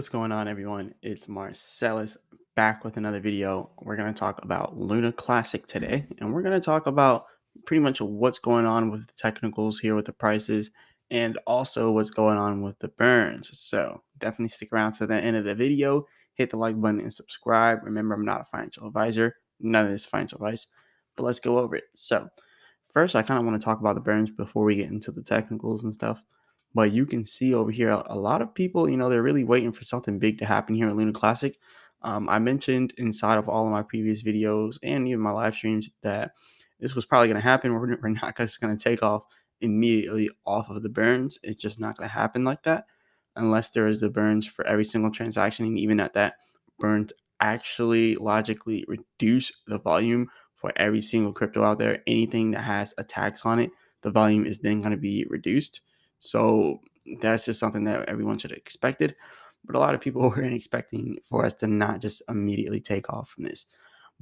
What's going on, everyone? It's Marcellus back with another video. We're going to talk about Luna Classic today, and we're going to talk about pretty much what's going on with the technicals here with the prices and also what's going on with the burns. So definitely stick around to the end of the video. Hit the like button and subscribe. Remember, I'm not a financial advisor, none of this financial advice, but let's go over it. So, first, I kind of want to talk about the burns before we get into the technicals and stuff. But you can see over here a lot of people, they're really waiting for something big to happen here at Luna Classic. I mentioned inside of all of my previous videos and even my live streams that this was probably going to happen. We're not just going to take off immediately off of the burns. It's just not going to happen like that unless there is the burns for every single transaction. And even at that, burns actually logically reduce the volume for every single crypto out there. Anything that has a tax on it, the volume is then going to be reduced. So that's just something that everyone should have expected. But a lot of people weren't expecting for us to not just immediately take off from this.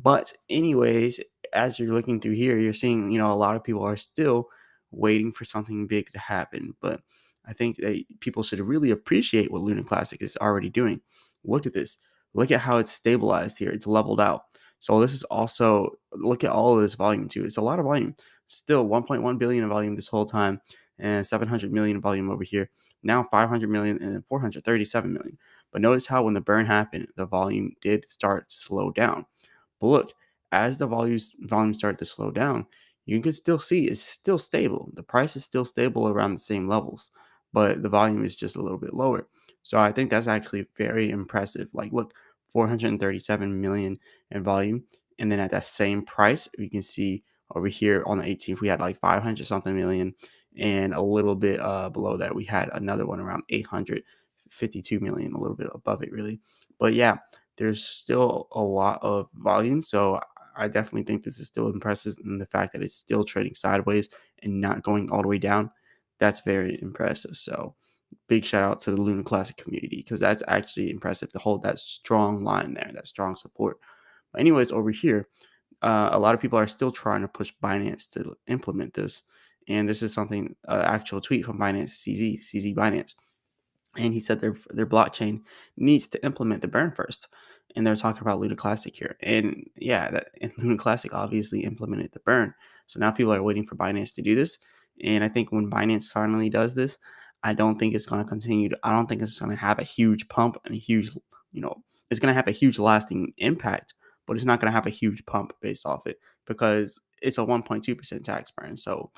But anyways, as you're looking through here, you're seeing, a lot of people are still waiting for something big to happen. But I think that people should really appreciate what Luna Classic is already doing. Look at this. Look at how it's stabilized here. It's leveled out. So this is also, look at all of this volume too. It's a lot of volume. Still 1.1 billion in volume this whole time and 700 million in volume over here. Now 500 million and then 437 million. But notice how when the burn happened, the volume did start to slow down. But look, as the volume started to slow down, you can still see it's still stable. The price is still stable around the same levels, but the volume is just a little bit lower. So I think that's actually very impressive. Like, look, 437 million in volume, and then at that same price, you can see over here on the 18th, we had like 500 something million, and a little bit below that, we had another one around 852 million, a little bit above it, really. But yeah, there's still a lot of volume. So I definitely think this is still impressive. And the fact that it's still trading sideways and not going all the way down, that's very impressive. So big shout out to the Luna Classic community because that's actually impressive to hold that strong line there, that strong support. But anyways, over here, a lot of people are still trying to push Binance to implement this. And this is something, actual tweet from Binance, CZ Binance. And he said their blockchain needs to implement the burn first. And they're talking about Luna Classic here. And yeah, and Luna Classic obviously implemented the burn. So now people are waiting for Binance to do this. And I think when Binance finally does this, I don't think it's going to continue I don't think it's going to have a huge pump and a huge, it's going to have a huge lasting impact, but it's not going to have a huge pump based off it because it's a 1.2% tax burn. So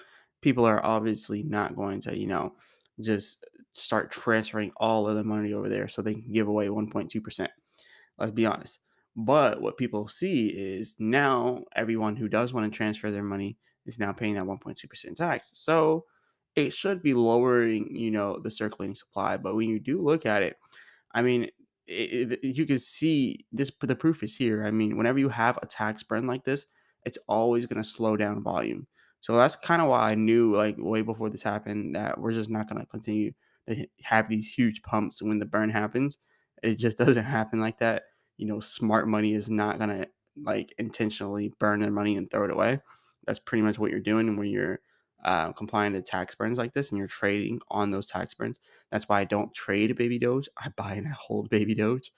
people are obviously not going to, just start transferring all of the money over there so they can give away 1.2%. Let's be honest. But what people see is now everyone who does want to transfer their money is now paying that 1.2% tax. So it should be lowering, the circulating supply. But when you do look at it, I mean, you can see this. The proof is here. I mean, whenever you have a tax burn like this, it's always going to slow down volume. So that's kind of why I knew, like way before this happened, that we're just not going to continue to have these huge pumps when the burn happens. It just doesn't happen like that. Smart money is not going to like intentionally burn their money and throw it away. That's pretty much what you're doing when you're complying to tax burns like this and you're trading on those tax burns. That's why I don't trade baby Doge. I buy and I hold baby Doge.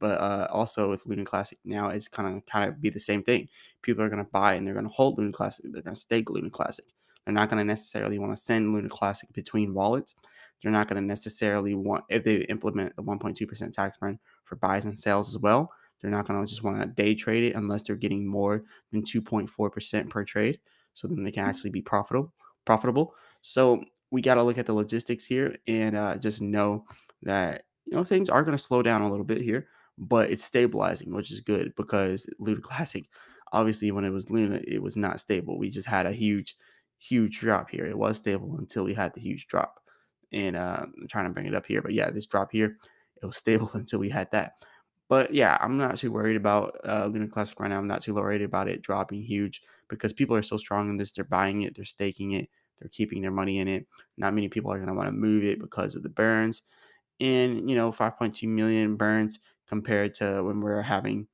But also with Luna Classic now, it's kind of be the same thing. People are gonna buy and they're gonna hold Luna Classic. They're gonna stake Luna Classic. They're not gonna necessarily want to send Luna Classic between wallets. They're not gonna necessarily want, if they implement the 1.2% tax burn for buys and sales as well. They're not gonna just want to day trade it unless they're getting more than 2.4% per trade. So then they can actually be profitable. So we got to look at the logistics here and just know that things are going to slow down a little bit here, but it's stabilizing, which is good because Luna Classic, obviously, when it was Luna, it was not stable. We just had a huge drop here. It was stable until we had the huge drop. And I'm trying to bring it up here, but yeah, this drop here, it was stable until we had that. But yeah, I'm not too worried about Luna Classic right now. I'm not too worried about it dropping huge because people are so strong in this. They're buying it, they're staking it, they're keeping their money in it. Not many people are going to want to move it because of the burns. And 5.2 million burns compared to when we're having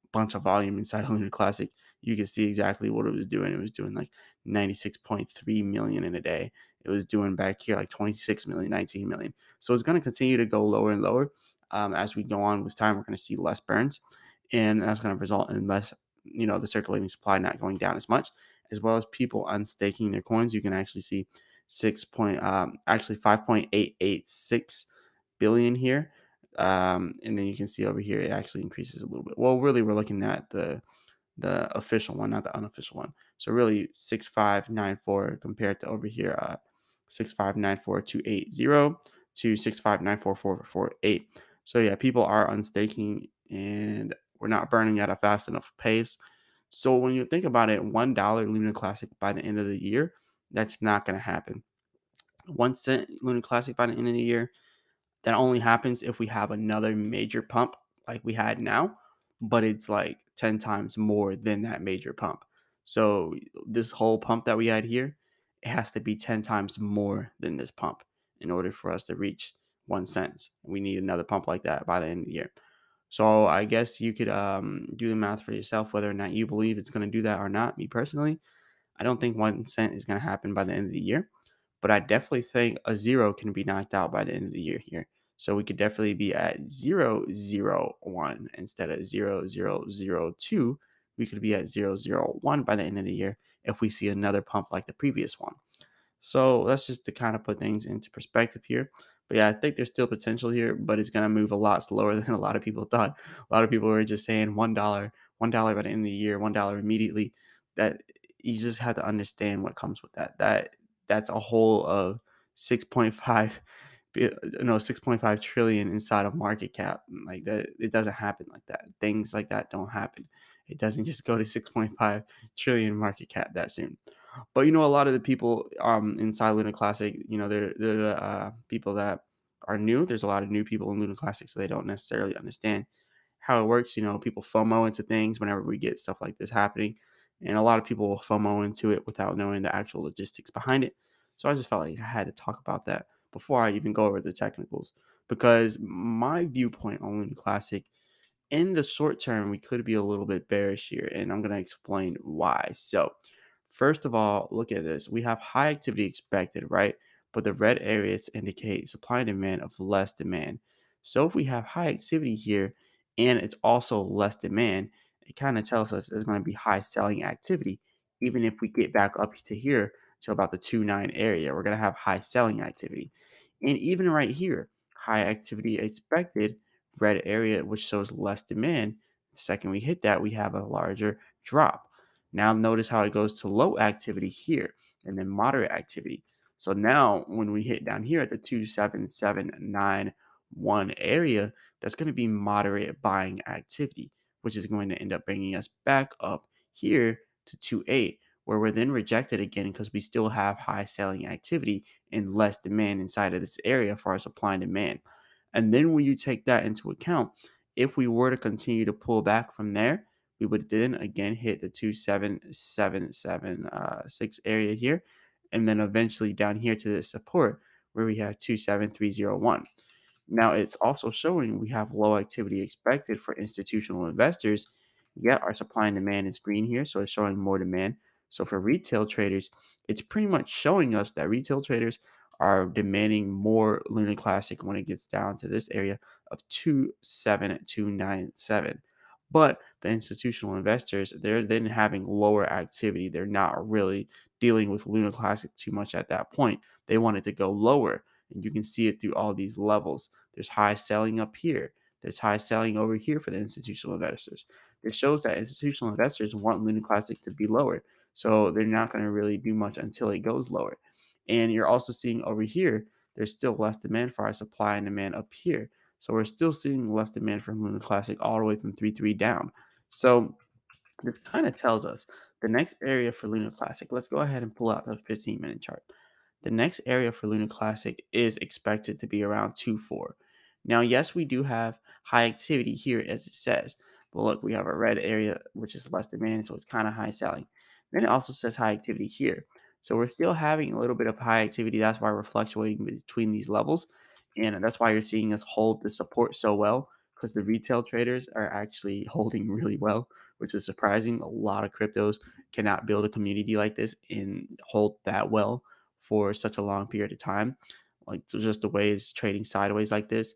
a bunch of volume inside of Luna Classic, you can see exactly what it was doing. It was doing like 96.3 million in a day. It was doing back here like 26 million, 19 million. So it's going to continue to go lower and lower. As we go on with time, we're going to see less burns, and that's going to result in less, the circulating supply not going down as much, as well as people unstaking their coins. You can actually see actually 5.886 billion here. And then you can see over here it actually increases a little bit. Well, really, we're looking at the official one, not the unofficial one. So really 6594 compared to over here 6594280 to 6594448. So yeah, people are unstaking and we're not burning at a fast enough pace. So when you think about it, $1 Luna Classic by the end of the year, that's not going to happen. 1 cent Luna Classic by the end of the year, that only happens if we have another major pump like we had now, but it's like 10 times more than that major pump. So this whole pump that we had here, it has to be 10 times more than this pump in order for us to reach 1 cent. We need another pump like that by the end of the year. So I guess you could do the math for yourself whether or not you believe it's going to do that or not. Me personally, I don't think 1 cent is going to happen by the end of the year, but I definitely think a zero can be knocked out by the end of the year here. So we could definitely be at 0, 0, 1 instead of 0, 0, 0, 2. We could be at 0, 0, 1 by the end of the year if we see another pump like the previous one. So that's just to kind of put things into perspective here. But yeah, I think there's still potential here, but it's gonna move a lot slower than a lot of people thought. A lot of people were just saying $1 by the end of the year, $1 immediately. That you just have to understand what comes with that. That's a whole of 6.5 6.5 trillion inside of market cap. Like that, it doesn't happen like that. Things like that don't happen. It doesn't just go to 6.5 trillion market cap that soon. But a lot of the people inside Luna Classic, they're the people that are new. There's a lot of new people in Luna Classic, so they don't necessarily understand how it works. People FOMO into things whenever we get stuff like this happening, and a lot of people will FOMO into it without knowing the actual logistics behind it. So I just felt like I had to talk about that before I even go over the technicals, because my viewpoint on Luna Classic in the short term, we could be a little bit bearish here, and I'm going to explain why. So, first of all, look at this. We have high activity expected, right? But the red areas indicate supply and demand of less demand. So, if we have high activity here and it's also less demand, it kind of tells us there's going to be high selling activity. Even if we get back up to here to about the 2.9 area, we're going to have high selling activity. And even right here, high activity expected, red area, which shows less demand. The second we hit that, we have a larger drop. Now notice how it goes to low activity here and then moderate activity. So now when we hit down here at the 27791 area, that's going to be moderate buying activity, which is going to end up bringing us back up here to 28, where we're then rejected again because we still have high selling activity and less demand inside of this area for our supply and demand. And then when you take that into account, if we were to continue to pull back from there, we would then again hit the 27776 area here, and then eventually down here to the support where we have 27301. Now it's also showing we have low activity expected for institutional investors, yet our supply and demand is green here, so it's showing more demand. So for retail traders, it's pretty much showing us that retail traders are demanding more Luna Classic when it gets down to this area of 27297. But the institutional investors, they're then having lower activity. They're not really dealing with Luna Classic too much at that point. They want it to go lower. And you can see it through all these levels. There's high selling up here. There's high selling over here for the institutional investors. It shows that institutional investors want Luna Classic to be lower. So they're not going to really do much until it goes lower. And you're also seeing over here, there's still less demand for our supply and demand up here. So we're still seeing less demand from Luna Classic all the way from 3.3 down. So this kind of tells us the next area for Luna Classic. Let's go ahead and pull out the 15-minute chart. The next area for Luna Classic is expected to be around 2.4. Now, yes, we do have high activity here as it says, but look, we have a red area which is less demand, so it's kind of high selling. Then it also says high activity here. So we're still having a little bit of high activity. That's why we're fluctuating between these levels. And that's why you're seeing us hold the support so well, because the retail traders are actually holding really well, which is surprising. A lot of cryptos cannot build a community like this and hold that well for such a long period of time. Like just the way it's trading sideways like this.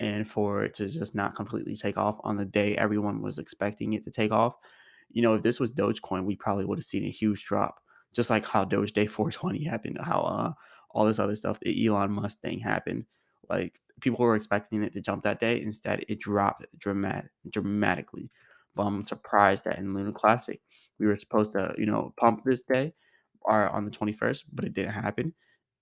and for it to just not completely take off on the day everyone was expecting it to take off. If this was Dogecoin, we probably would have seen a huge drop, just like how Doge Day 420 happened, how all this other stuff, the Elon Musk thing happened. Like people were expecting it to jump that day, instead it dropped dramatically. But I'm surprised that in Luna Classic we were supposed to pump this day or on the 21st, but it didn't happen,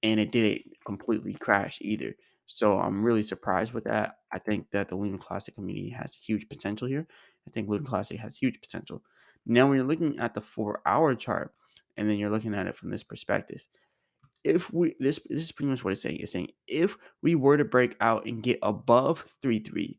and it didn't completely crash either. So I'm really surprised with that. I think that the Luna Classic community has huge potential here. I think Luna Classic has huge potential. Now, when you're looking at the 4 hour chart, and then you're looking at it from this perspective, if we this is pretty much what it's saying. It's saying if we were to break out and get above 3-3,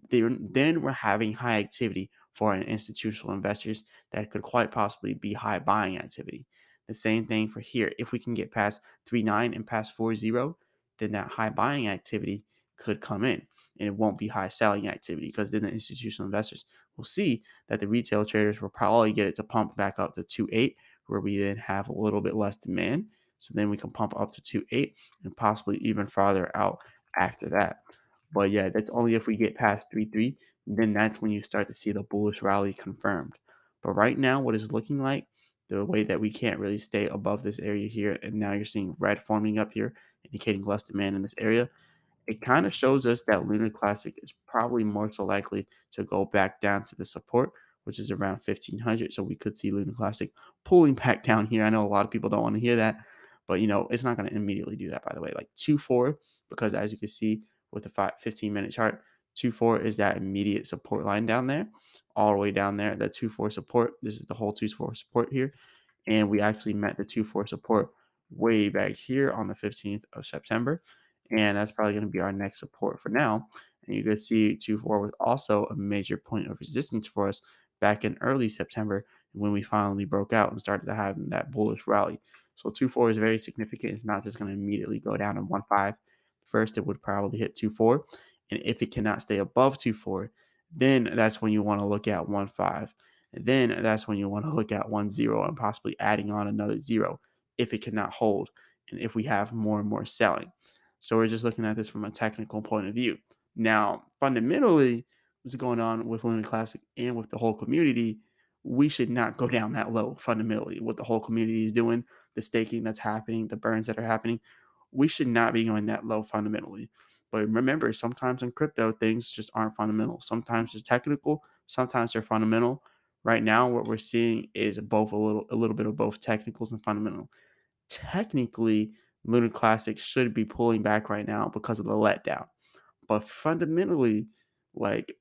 then we're having high activity for an institutional investors that could quite possibly be high buying activity. The same thing for here. If we can get past 3-9 and past 4-0, then that high buying activity could come in. And it won't be high selling activity, because then the institutional investors will see that the retail traders will probably get it to pump back up to 2-8, where we then have a little bit less demand. So then we can pump up to 2-8 and possibly even farther out after that. But yeah, that's only if we get past 3-3. Then that's when you start to see the bullish rally confirmed. But right now, what it's looking like, the way that we can't really stay above this area here, and now you're seeing red forming up here, indicating less demand in this area, it kind of shows us that Lunar Classic is probably more so likely to go back down to the support, which is around 1500. So we could see Lunar Classic pulling back down here. I know a lot of people don't want to hear that, but it's not going to immediately do that, by the way. Like 2-4, because as you can see with the 15-minute chart, 2-4 is that immediate support line down there, all the way down there. That 2-4 support, this is the whole 2-4 support here. And we actually met the 2-4 support way back here on the 15th of September. And that's probably going to be our next support for now. And you can see 2-4 was also a major point of resistance for us back in early September, when we finally broke out and started to have that bullish rally. So 2-4 is very significant. It's not just going to immediately go down to 1-5. First, it would probably hit 2-4. And if it cannot stay above 2-4, then that's when you want to look at 1-5. And then that's when you want to look at 1-0 and possibly adding on another 0 if it cannot hold, and if we have more and more selling. So we're just looking at this from a technical point of view. Now, fundamentally, what's going on with Luna Classic and with the whole community, we should not go down that low. Fundamentally, what the whole community is doing, the staking that's happening, the burns that are happening, we should not be going that low fundamentally. But remember, sometimes in crypto, things just aren't fundamental. Sometimes they're technical, sometimes they're fundamental. Right now, what we're seeing is both a little bit of both technicals and fundamental. Technically, Lunar Classic should be pulling back right now because of the letdown. But fundamentally, like,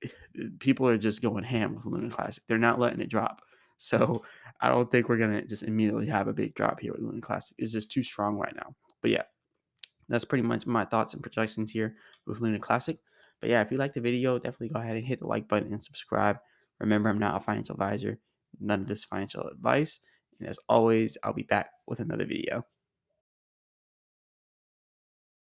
people are just going ham with Lunar Classic. They're not letting it drop. So I don't think we're gonna just immediately have a big drop here with Lunar Classic. It's just too strong right now. But yeah, that's pretty much my thoughts and projections here with Luna Classic. But yeah, if you like the video, definitely go ahead and hit the like button and subscribe. Remember, I'm not a financial advisor, none of this financial advice. And as always, I'll be back with another video.